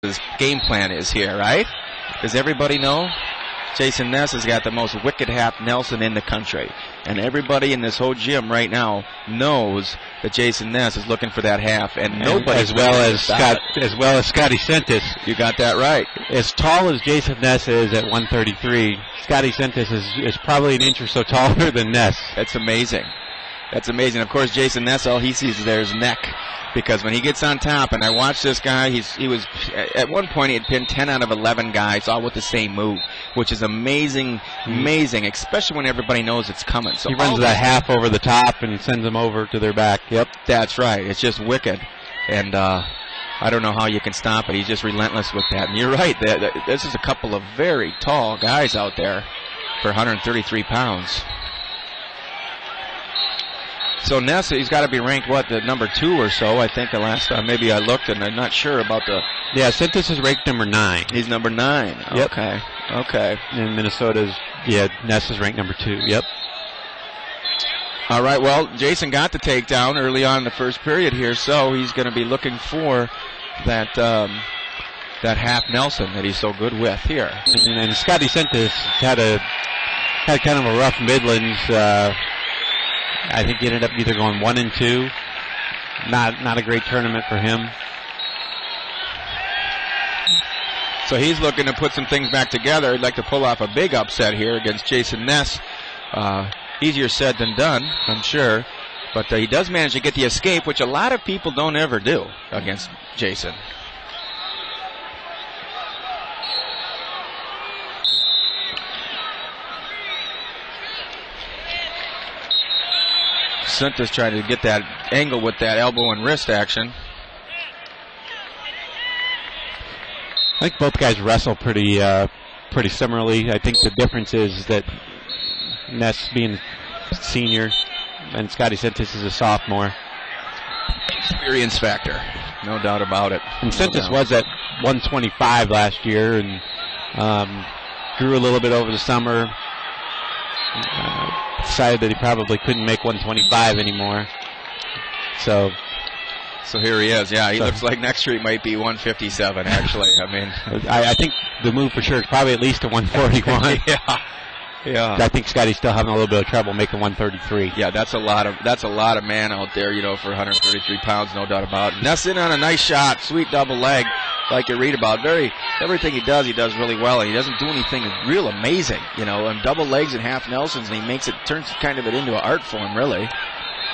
his game plan is here, right? Does everybody know? Jayson Ness has got the most wicked half Nelson in the country. And everybody in this whole gym right now knows that Jayson Ness is looking for that half, and nobody as well as Scotty Sentis. You got that right. As tall as Jayson Ness is at 133, Scotty Sentis is probably an inch or so taller than Ness. That's amazing. That's amazing. Of course, Jayson Ness, all he sees is his neck. Because when he gets on top, and I watched this guy, he was at one point he had pinned 10 out of 11 guys, all with the same move, which is amazing, especially when everybody knows it's coming. So he runs that half over the top and sends them over to their back. Yep, that's right. It's just wicked, and I don't know how you can stop it. He's just relentless with that. And you're right. This is a couple of very tall guys out there for 133 pounds. So Ness, he's got to be ranked, the number 2 or so, I think, the last time. Maybe I looked, and I'm not sure about the... Yeah, Sentis is ranked number 9. He's number 9. Yep. Okay. And Minnesota's, Ness is ranked number 2. Yep. All right, well, Jayson got the takedown early on in the first period here, so he's going to be looking for that half Nelson that he's so good with here. And Scotty Sentis had kind of a rough Midlands... I think he ended up either going 1 and 2. Not a great tournament for him. So he's looking to put some things back together. He'd like to pull off a big upset here against Jayson Ness. Easier said than done, I'm sure. But he does manage to get the escape, which a lot of people don't ever do against Jayson. Sentis trying to get that angle with that elbow and wrist action. I think both guys wrestle pretty similarly. I think the difference is that Ness being senior and Scotty Sentis is a sophomore. Experience factor, no doubt about it. And Sentis was at 125 last year and grew a little bit over the summer. Decided that he probably couldn't make 125 anymore. So here he is. Yeah, he looks like next year he might be 157. Actually, I mean, I think the move for sure is probably at least a 141. Yeah. I think Scotty's still having a little bit of trouble making 133. Yeah, that's a lot of man out there, for 133 pounds, no doubt about it. Ness in on a nice shot, sweet double leg, like you read about. Everything he does really well. And he doesn't do anything real amazing, and double legs and half Nelsons, and he turns kind of it into an art form, really.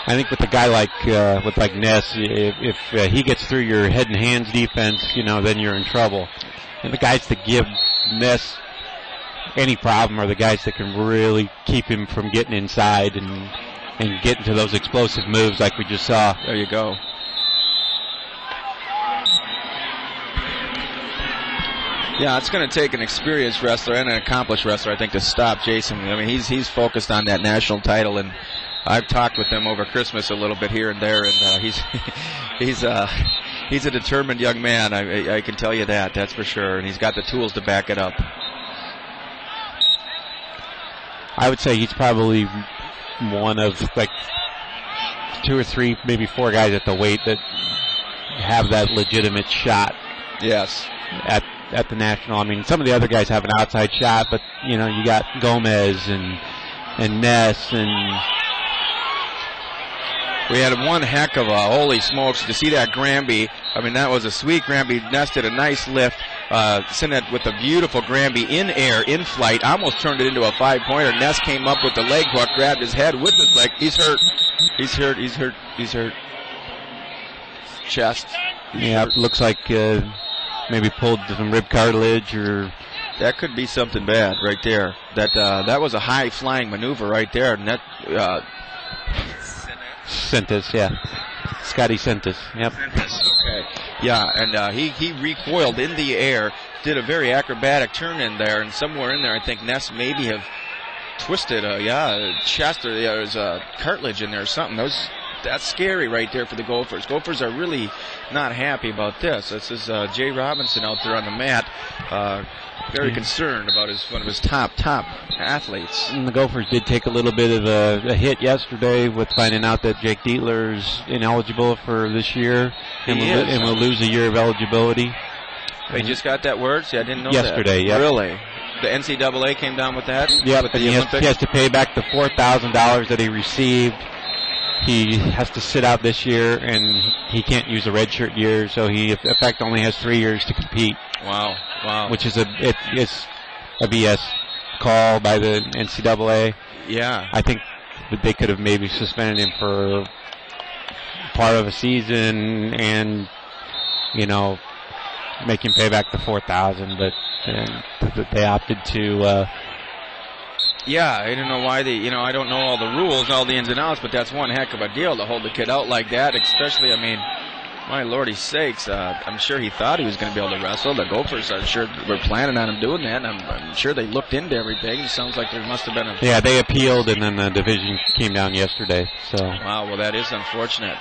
I think with a guy like Ness, if he gets through your head and hands defense, then you're in trouble. And the guys that give Ness any problem are the guys that can really keep him from getting inside and get into those explosive moves like we just saw. There you go. Yeah, it's going to take an experienced wrestler and an accomplished wrestler, I think, to stop Jayson. I mean, he's focused on that national title, and I've talked with him over Christmas a little bit here and there, and he's a determined young man. I can tell you that's for sure, and he's got the tools to back it up. I would say he's probably one of 2 or 3, maybe 4 guys at the weight that have that legitimate shot. Yes. At the national. I mean, some of the other guys have an outside shot, but you got Gomez and Ness, and we had one heck of a holy smokes to see that Granby. I mean, that was a sweet Granby. Ness did a nice lift. Sent it with a beautiful Granby in air, in flight, almost turned it into a 5-pointer. Ness came up with the leg hook, grabbed his head with his leg. He's hurt. Chest. Yeah, it looks like maybe pulled some rib cartilage, or that could be something bad right there. That was a high flying maneuver right there. And Sentis, yeah. Scotty Sentis, yep. Okay. Yeah, and he recoiled in the air, did a very acrobatic turn in there, and somewhere in there I think Ness maybe have twisted a chest, or there's a cartilage in there or something. That's scary right there for the Gophers. Gophers are really not happy about this. This is Jay Robinson out there on the mat, very concerned about one of his top athletes. And the Gophers did take a little bit of a hit yesterday with finding out that Jake Dietler's ineligible for this year and will lose a year of eligibility. They just got that word? See, I didn't know yesterday, that. Yep. Really? The NCAA came down with that? Yeah, with but the he has to pay back the $4,000 that he received. He has to sit out this year, and he can't use a redshirt year, so he, in fact, only has 3 years to compete. Wow, wow. Which is it's a BS call by the NCAA. Yeah. I think that they could have maybe suspended him for part of a season and, you know, make him pay back the $4,000, but they opted to. Yeah, I don't know why they, I don't know all the rules, all the ins and outs, but that's one heck of a deal to hold the kid out like that, especially, my lordy sakes, I'm sure he thought he was going to be able to wrestle. The Gophers, I'm sure, were planning on him doing that, and I'm sure they looked into everything. It sounds like there must have been Yeah, they appealed, and then the division came down yesterday. So. Wow, well, that is unfortunate.